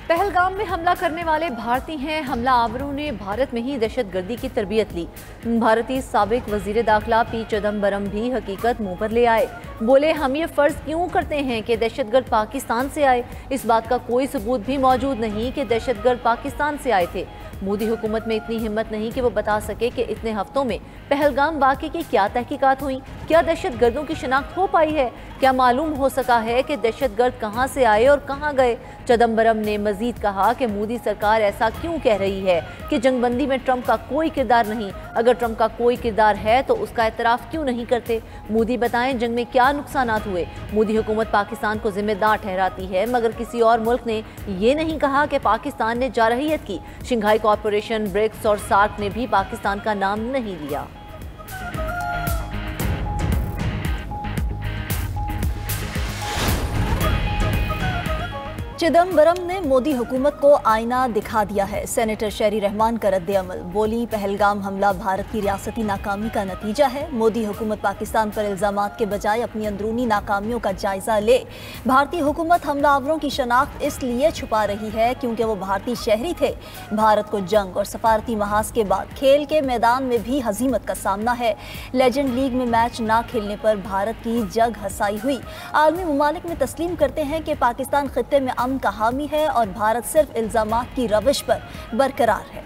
पहलगाम में हमला करने वाले भारतीय हमला आवरों ने भारत में ही दहशतगर्दी की तरबियत ली। भारतीय साबिक वजीर दाखिला पी चिदम्बरम भी हकीकत मुंह पर ले आए। बोले, हम ये फर्ज क्यों करते हैं कि दहशतगर्द पाकिस्तान से आए। इस बात का कोई सबूत भी मौजूद नहीं कि दहशतगर्द पाकिस्तान से आए थे। मोदी हुकूमत में इतनी हिम्मत नहीं कि वो बता सके कि इतने हफ्तों में पहलगाम वाक़े की क्या तहकीकात हुई, क्या दहशतगर्दों की शिनाख्त हो पाई है, क्या मालूम हो सका है कि दहशतगर्द कहाँ से आए और कहाँ गए। चिदम्बरम ने मजीद कहा कि मोदी सरकार ऐसा क्यों कह रही है कि जंगबंदी में ट्रंप का कोई किरदार नहीं। अगर ट्रंप का कोई किरदार है तो उसका एतराफ़ क्यों नहीं करते। मोदी बताएं, जंग में क्या नुकसानात हुए। मोदी हुकूमत पाकिस्तान को जिम्मेदार ठहराती है, मगर किसी और मुल्क ने ये नहीं कहा कि पाकिस्तान ने जारहियत की। शंघाई कॉरपोरेशन, ब्रिक्स और सार्क ने भी पाकिस्तान का नाम नहीं लिया। चिदम्बरम ने मोदी हुकूमत को आईना दिखा दिया है। सेनेटर शेरी रहमान का रद्द अमल। बोली, पहलगाम हमला भारत की रियासती नाकामी का नतीजा है। मोदी हुकूमत पाकिस्तान पर इल्जामात के बजाय अपनी अंदरूनी नाकामियों का जायजा ले। भारतीय हुकूमत हमलावरों की शनाख्त इसलिए छुपा रही है क्योंकि वो भारतीय शहरी थे। भारत को जंग और सफारती महाज के बाद खेल के मैदान में भी हजीमत का सामना है। लेजेंड लीग में मैच ना खेलने पर भारत की जग हसाई हुई। आलमी ममालिक में तस्लीम करते हैं कि पाकिस्तान खित्ते में का हामी है और भारत सिर्फ इल्जामात की रविश पर बरकरार है।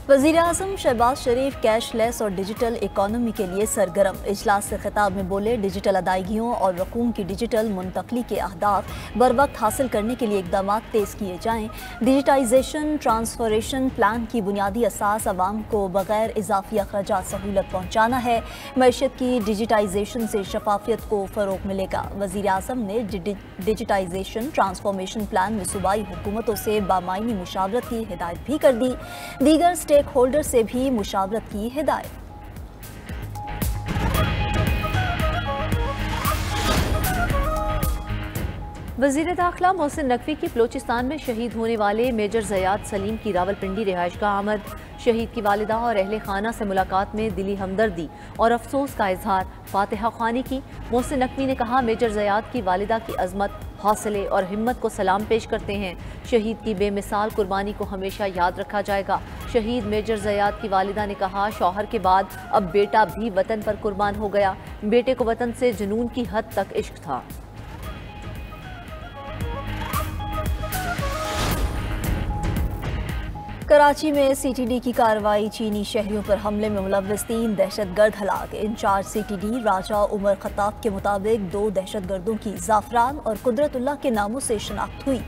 वज़ीर-ए-आज़म शहबाज शरीफ कैशलेस और डिजिटल इकोनॉमी के लिए सरगर्म। इजलास से खिताब में बोले, डिजिटल अदायगियों और रकूम की डिजिटल मुंतकली के अहदाफ बर वक्त हासिल करने के लिए इकदाम तेज़ किए जाएँ। डिजिटाइजेशन ट्रांसफॉरेशन प्लान की बुनियादी असास आवाम को बगैर इजाफी अखराजात सहूलत पहुँचाना है। मईशत की डिजिटाइजेशन से शफाफियत को फ़रोग़ मिलेगा। वज़ीर-ए-आज़म ने डिजिटाइजेशन ट्रांसफॉर्मेशन प्लान में सूबाई हुकूमतों से बामायनी मुशावरत की हिदायत भी कर दी। दीगर स्टेक होल्डर से भी मुशावरत की हिदायत। वज़ीर दाखिला मोहसिन नकवी की बलोचिस्तान में शहीद होने वाले मेजर ज़याद सलीम की रावलपिंडी रिहाइशगाह आमद। शहीद की वालिदा और अहले खाना से मुलाकात में दिली हमदर्दी और अफसोस का इजहार। फातिहा ख्वानी की। मोहसिन नकवी ने कहा, मेजर ज़याद की वालिदा की अजमत, हौसले और हिम्मत को सलाम पेश करते हैं। शहीद की बेमिसाल कुर्बानी को हमेशा याद रखा जाएगा। शहीद मेजर ज़याद की वालिदा ने कहा, शौहर के बाद अब बेटा भी वतन पर कुर्बान हो गया। बेटे को वतन से जुनून की हद तक इश्क था। कराची में सीटीडी की कार्रवाई। चीनी शहरियों पर हमले में मुलव्वस 3 दहशतगर्द हलाक। इंचार्ज सीटीडी राजा उमर खताब के मुताबिक 2 दहशतगर्दों की जाफरान और कुदरतुल्लाह के नामों से शनाख्त हुई।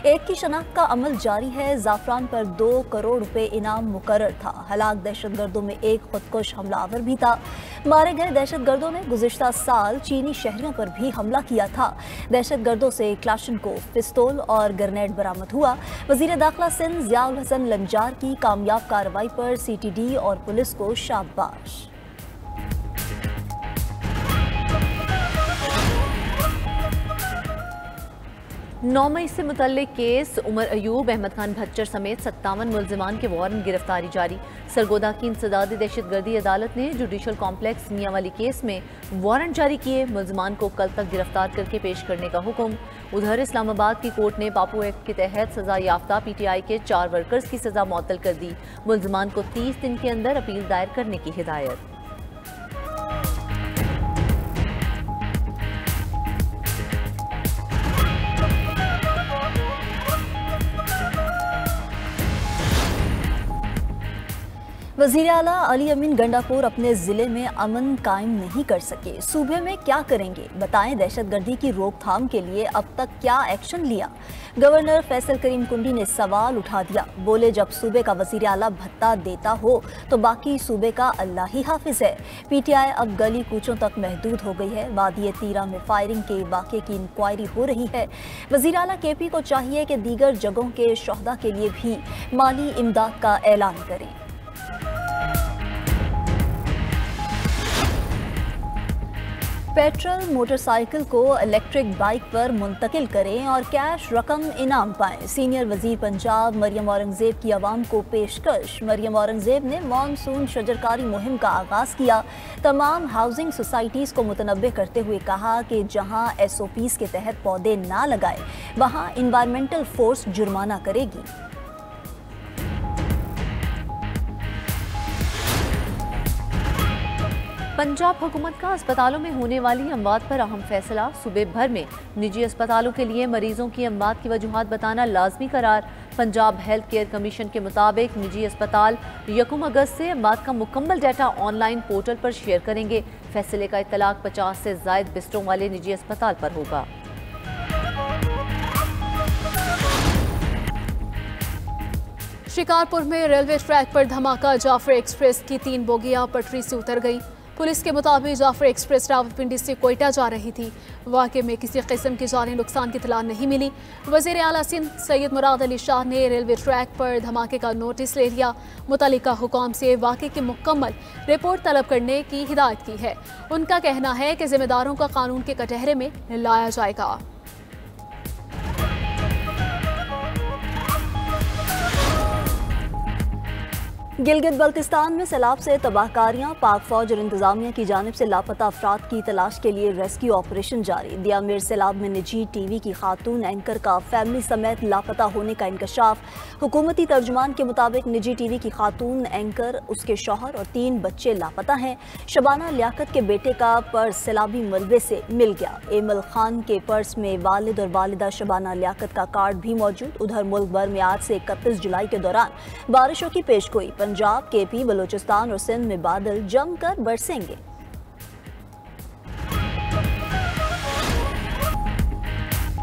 एक की शनाख्त का अमल जारी है। जाफरान पर 2 करोड़ रुपए इनाम मुकर्रर था। हलाक दहशतगर्दों में एक खुदकुश हमलावर भी था। मारे गए दहशतगर्दों ने गुज़िश्ता साल चीनी शहरियों पर भी हमला किया था। दहशतगर्दों से क्लाशनकोव, पिस्तौल और ग्रेनेड बरामद हुआ। वज़ीर दाखिला सिंध ज़ियाउल हसन लंजार की कामयाब कार्रवाई पर सीटीडी और पुलिस को शाबाश। 9 मई से मुतल्लिक केस उमर अयूब, अहमद खान भच्चर समेत 57 मुल्जिमान के वारंट गिरफ्तारी जारी। सरगोदा की इंसदादी दहशतगर्दी अदालत ने जुडिशल कॉम्प्लेक्स मियांवाली केस में वारंट जारी किए। मुल्जिमान को कल तक गिरफ्तार करके पेश करने का हुक्म। उधर इस्लामाबाद की कोर्ट ने पापो एक्ट के तहत सजा याफ्ता PTI के 4 वर्कर्स की सजा मुअत्तल कर दी। मुल्जिमान को 30 दिन के अंदर अपील दायर करने की हिदायत। वज़ीर आला अली अमीन गंडापुर अपने ज़िले में अमन कायम नहीं कर सके। सूबे में क्या करेंगे, बताएं। दहशतगर्दी की रोकथाम के लिए अब तक क्या एक्शन लिया। गवर्नर फैसल करीम कुंडी ने सवाल उठा दिया। बोले, जब सूबे का वज़ीर आला भत्ता देता हो तो बाकी सूबे का अल्लाह ही हाफिज है। PTI अब गली कूचों तक महदूद हो गई है। वादी तीरा में फायरिंग के वाक़े की इंक्वायरी हो रही है। वज़ीर आला KP को चाहिए कि दीगर जगहों के शोहदा के लिए भी माली इमदाद का ऐलान करें। पेट्रोल मोटरसाइकिल को इलेक्ट्रिक बाइक पर मुंतकिल करें और कैश रकम इनाम पाएं। सीनियर वजीर पंजाब मरियम औरंगजेब की आवाम को पेशकश। मरियम औरंगजेब ने मानसून शजरकारी मुहिम का आगाज़ किया। तमाम हाउसिंग सोसाइटीज़ को मुतनब्बे करते हुए कहा कि जहां SOPs के तहत पौधे ना लगाए वहां इन्वायरमेंटल फोर्स जुर्माना करेगी। पंजाब हुकूमत का अस्पतालों में होने वाली अमवात पर अहम फैसला। सूबे भर में निजी अस्पतालों के लिए मरीजों की अमवात की वजूहात बताना लाजमी करार। पंजाब हेल्थ केयर कमीशन के मुताबिक निजी अस्पताल 1 अगस्त से अमवात का मुकम्मल डाटा ऑनलाइन पोर्टल पर शेयर करेंगे। फैसले का इत्तलाक 50 से ज़ायद बिस्तरों वाले निजी अस्पताल पर होगा। शिकारपुर में रेलवे ट्रैक पर धमाका। जाफर एक्सप्रेस की 3 बोगियां पटरी से उतर गई। पुलिस के मुताबिक जाफर एक्सप्रेस रावलपिंडी से कोयटा जा रही थी। वाक़े में किसी किस्म की जानी नुकसान की इत्तला नहीं मिली। वज़ीर आला सिंध सैयद मुराद अली शाह ने रेलवे ट्रैक पर धमाके का नोटिस ले लिया। मुतल्लिका हुकाम से वाक़े की मुकम्मल रिपोर्ट तलब करने की हिदायत की है। उनका कहना है कि जिम्मेदारों का कानून के कटहरे में लाया जाएगा। गिलगित बल्तिस्तान में सैलाब से तबाहकारियां। पाक फौज और इंतजामिया की जानिब से लापता अफराद की तलाश के लिए रेस्क्यू ऑपरेशन जारी। दियामिर सैलाब में निजी TV की खातून एंकर का फैमिली समेत लापता होने का इंकशाफ। हुकूमती तर्जुमान के मुताबिक निजी TV की खातून एंकर, उसके शौहर और 3 बच्चे लापता हैं। शबाना लियाकत के बेटे का पर्स सैलाबी मलबे से मिल गया। एमल खान के पर्स में वालिद और वालिदा शबाना लियाकत का कार्ड भी मौजूद। उधर मुल्क भर में आज से 31 जुलाई के दौरान बारिशों की पेशगोई। पंजाब, KP, बलोचिस्तान और सिंध में बादल जमकर बरसेंगे।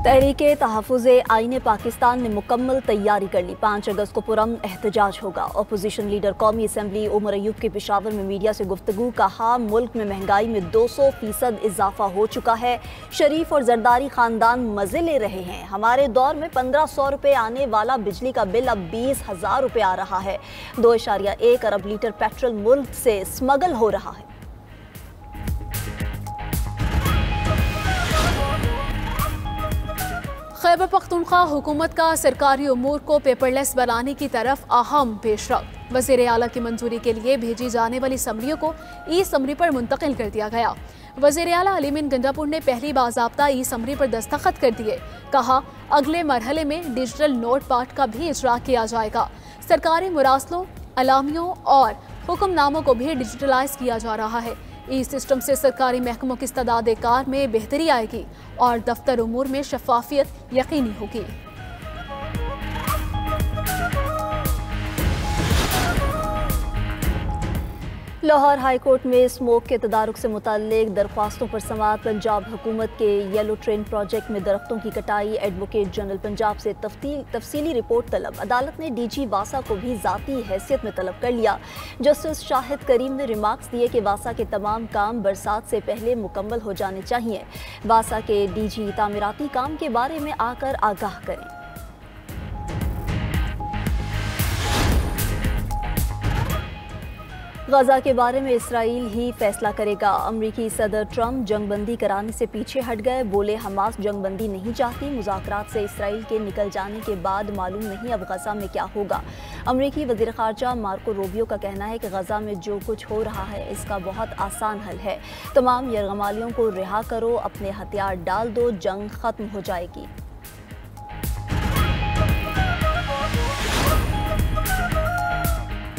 तहरीके तहफ़्फ़ुज़े आईने पाकिस्तान ने मुकम्मल तैयारी कर ली। 5 अगस्त को पुरअमन एहतजाज होगा। अपोजिशन लीडर कौमी असम्बली उमर अयूब के पेशावर में मीडिया से गुफ्तगू। कहा, मुल्क में महंगाई में 200% इजाफा हो चुका है। शरीफ और जरदारी खानदान मजे ले रहे हैं। हमारे दौर में 1500 रुपये आने वाला बिजली का बिल अब 20,000 रुपये आ रहा है। 2.1 अरब लीटर पेट्रोल मुल्क से स्मगल हो रहा है। खैबर पख्तूनख्वा हुकूमत का सरकारी उमूर को पेपरलेस बनाने की तरफ अहम पेशरफ्त। वज़ीर आला की मंजूरी के लिए भेजी जाने वाली समरियों को ई-समरी पर मुंतकिल कर दिया गया। वज़ीर आला अलीमीन गंडापुर ने पहली बाज़ाब्ता ई-समरी पर दस्तखत कर दिए। कहा, अगले मरहले में डिजिटल नोट पार्ट का भी इजरा किया जाएगा। सरकारी मुरासलों, अलामियों और हुक्मनामों को भी डिजिटलाइज किया जा रहा है। ई सिस्टम से सरकारी महकमों की इस्तेदाद कार में बेहतरी आएगी और दफ्तर उमूर में शफाफियत यकीनी होगी। लाहौर हाई कोर्ट में स्मोक के तदारुक से मुताल्लिक दरख्वास्तों पर समाअत। पंजाब हुकूमत के येलो ट्रेन प्रोजेक्ट में दरख्तों की कटाई। एडवोकेट जनरल पंजाब से तफसीली रिपोर्ट तलब। अदालत ने DG वासा को भी ज़ाती हैसियत में तलब कर लिया। जस्टिस शाहिद करीम ने रिमार्क्स दिए कि वासा के तमाम काम बरसात से पहले मुकम्मल हो जाने चाहिए। वासा के DG तामीराती काम के बारे में आकर आगाह करें। गजा के बारे में इसराइल ही फैसला करेगा। अमरीकी सदर ट्रंप जंगबंदी कराने से पीछे हट गए। बोले, हमास जंगबंदी नहीं चाहती। मुज़ाकरात से इसराइल के निकल जाने के बाद मालूम नहीं अब गजा में क्या होगा। अमरीकी वज़ीर ख़ारजा मार्को रूबियो का कहना है कि गजा में जो कुछ हो रहा है इसका बहुत आसान हल है। तमाम यरगमालियों को रिहा करो, अपने हथियार डाल दो, जंग खत्म हो जाएगी।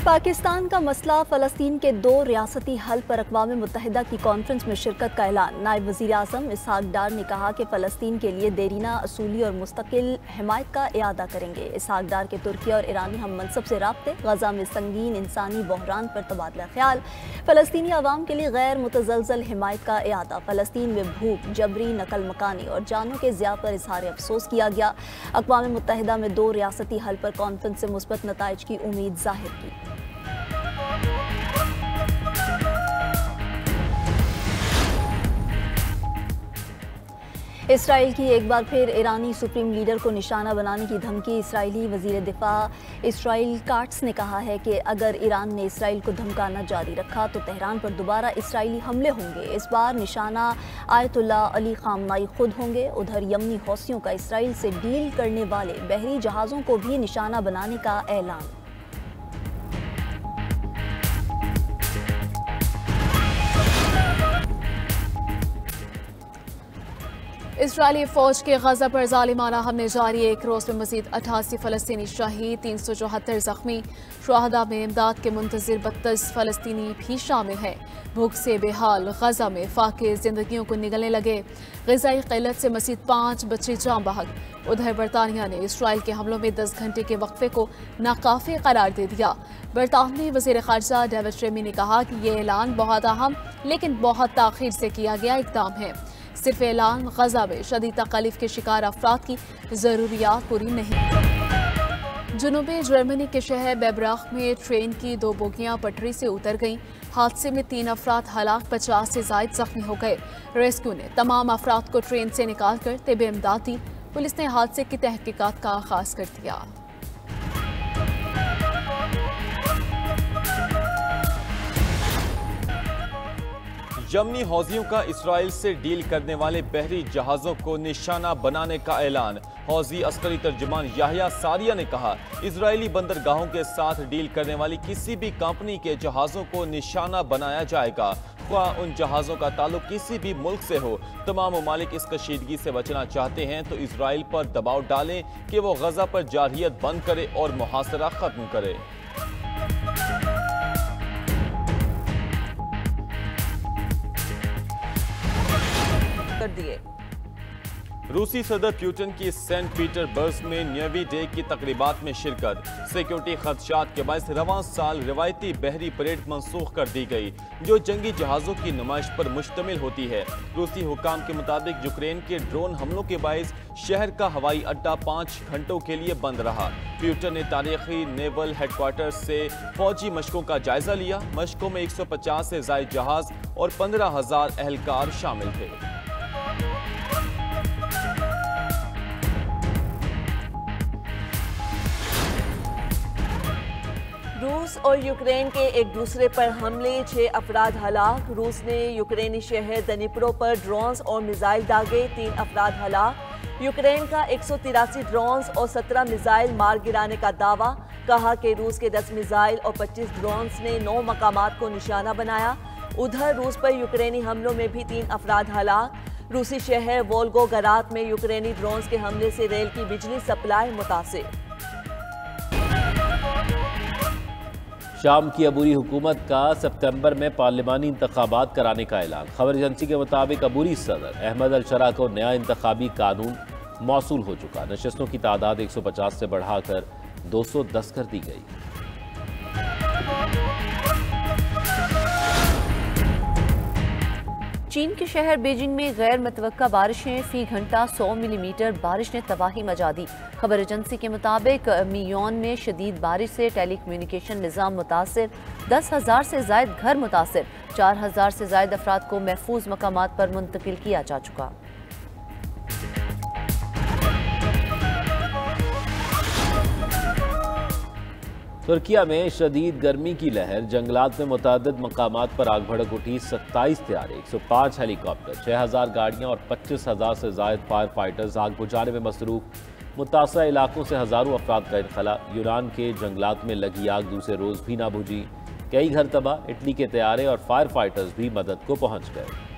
पाकिस्तान का मसला फ़लस्तीन के 2 रियासती हल पर अक़वाम मुत्तहिदा की कॉन्फ्रेंस में शिरकत का ऐलान। नायब वज़ीर आज़म इसहाक डार ने कहा कि फ़लस्तीन के लिए देरीना, असूली और मुस्तकिल हिमायत का इआदा करेंगे। इसहाक डार के तुर्की और ईरानी हम मनसब से राब्ते। गजा में संगीन इंसानी बहरान पर तबादला ख्याल। फ़लस्तीनी अवाम के लिए गैर मुतज़लज़ल हिमायत का इआदा। फ़लस्तीन में भूख, जबरी नकल मकानी और जानों के ज़िया पर इज़हार अफसोस किया गया। अक़वाम मुत्तहिदा में 2 रियासती हल पर कॉन्फ्रेंस से मुस्बत नताइज की उम्मीद ज़ाहिर की। इसराइल की एक बार फिर ईरानी सुप्रीम लीडर को निशाना बनाने की धमकी। इसराइली वजीर दिफा इसराइल काट्स ने कहा है कि अगर ईरान ने इसराइल को धमकाना जारी रखा तो तेहरान पर दोबारा इसराइली हमले होंगे। इस बार निशाना आयतुल्ला अली खामनाई खुद होंगे। उधर यमनी हौसियों का इसराइल से डील करने वाले बहरी जहाज़ों को भी निशाना बनाने का ऐलान। इजरायली फौज के गजा पर जालिमाना हमले जारी। एक रोज में मजीद 88 फलस्तीनी शहीद, 374 जख्मी। शुहदा में इमदाद के मुंतजिर 32 फलस्तीनी भी शामिल हैं। भूख से बेहाल गजा में फाके जिंदगियों को निगलने लगे। ग़िज़ाई क़िल्लत से मजीद 5 बच्चे जाँ बहक। उधर बरतानिया ने इसराइल के हमलों में 10 घंटे के वक्फे को नाकाफी करार दे दिया। बरतानवी वज़ीर ख़ारजा डेविड रेमी ने कहा कि ये ऐलान बहुत अहम लेकिन बहुत ताख़ीर से किया गया इक़दाम है। सिर्फ ऐलान गजा में शदीद तकलीफ के शिकार अफराद की ज़रूरियात पूरी नहीं। जुनूबी जर्मनी के शहर बेब्राख में ट्रेन की 2 बोगियां पटरी से उतर गईं। हादसे में 3 अफराद हलाक, 50 से ज़ायद जख्मी हो गए। रेस्क्यू ने तमाम अफराद को ट्रेन से निकाल कर तिब इमदाद दी। पुलिस ने हादसे की तहकीकात का आगाज कर दिया। यमनी हौजियों का इसराइल से डील करने वाले बहरी जहाज़ों को निशाना बनाने का ऐलान। हौजी अस्करी तर्जुमान याहिया सारिया ने कहा, इजरायली बंदरगाहों के साथ डील करने वाली किसी भी कंपनी के जहाज़ों को निशाना बनाया जाएगा, ख्वाह उन जहाज़ों का ताल्लुक किसी भी मुल्क से हो। तमाम ममालिक इस कशीदगी से बचना चाहते हैं तो इसराइल पर दबाव डालें कि वो गजा पर जारहियत बंद करे और मुहासरा खत्म करे। कर दिए। रूसी सदर पुतिन की सेंट पीटरबर्ग में न्यूवी डे की तकरीबात में शिरकत। सिक्योरिटी खदशात के बायस रवां साल रिवायती बहरी परेड मंसूख कर दी गई जो जंगी जहाज़ों की नुमाइश पर मुश्तमिल होती है। रूसी हुकाम के मुताबिक यूक्रेन के ड्रोन हमलों के बायस शहर का हवाई अड्डा 5 घंटों के लिए बंद रहा। पुतिन ने तारीखी नेवल हेडक्वार्टर से फौजी मशकों का जायजा लिया। मशकों में 150 से ज़ायद जहाज़ और 15,000 एहलकार शामिल थे। रूस और यूक्रेन के एक दूसरे पर हमले, 6 अफराद हलाक। रूस ने यूक्रेनी शहर दनिप्रो पर ड्रोन्स और मिसाइल दागे, 3 अफराद हलाक। यूक्रेन का 183 ड्रोन्स और 17 मिसाइल मार गिराने का दावा। कहा कि रूस के 10 मिसाइल और 25 ड्रोन्स ने 9 मकामात को निशाना बनाया। उधर रूस पर यूक्रेनी हमलों में भी 3 अफराद हलाक। रूसी शहर वोल्गोग्राद में यूक्रेनी ड्रोन्स के हमले से रेल की बिजली सप्लाई मुतासिर। शाम की अबूरी हुकूमत का सितंबर में पार्लिमानी इंतखाबात कराने का ऐलान। खबर एजेंसी के मुताबिक अबूरी सदर अहमद अल शरा को नया इंतखाबी कानून मौसूल हो चुका। नशस्तों की तादाद 150 से बढ़ाकर 210 कर दी गई। चीन के शहर बीजिंग में गैर मुतवक्का बारिशें, फी घंटा 100 मिलीमीटर बारिश ने तबाही मचा दी। खबर एजेंसी के मुताबिक मियोन में शदीद बारिश से टेलीकम्युनिकेशन निज़ाम मुतासिर, 10,000 से ज़ायद घर मुतासिर, 4,000 से ज़ायद अफराद को महफूज मकामात पर मुंतकिल किया जा चुका। तुर्किया में शदीद गर्मी की लहर, जंगलात में मुतअद्दिद मकामात पर आग भड़क उठी। 27 तैयारे, 105 हेलीकॉप्टर, 6,000 गाड़ियाँ और 25,000 से ज़ायद फायर फाइटर्स आग बुझाने में मसरूफ। मुतासरा इलाकों से हज़ारों अफराद का इनखला। यूनान के जंगलात में लगी आग दूसरे रोज़ भी ना बुझी। कई घर तबाह। इटली के तैयारे और फायर फाइटर्स भी मदद को पहुँच गए।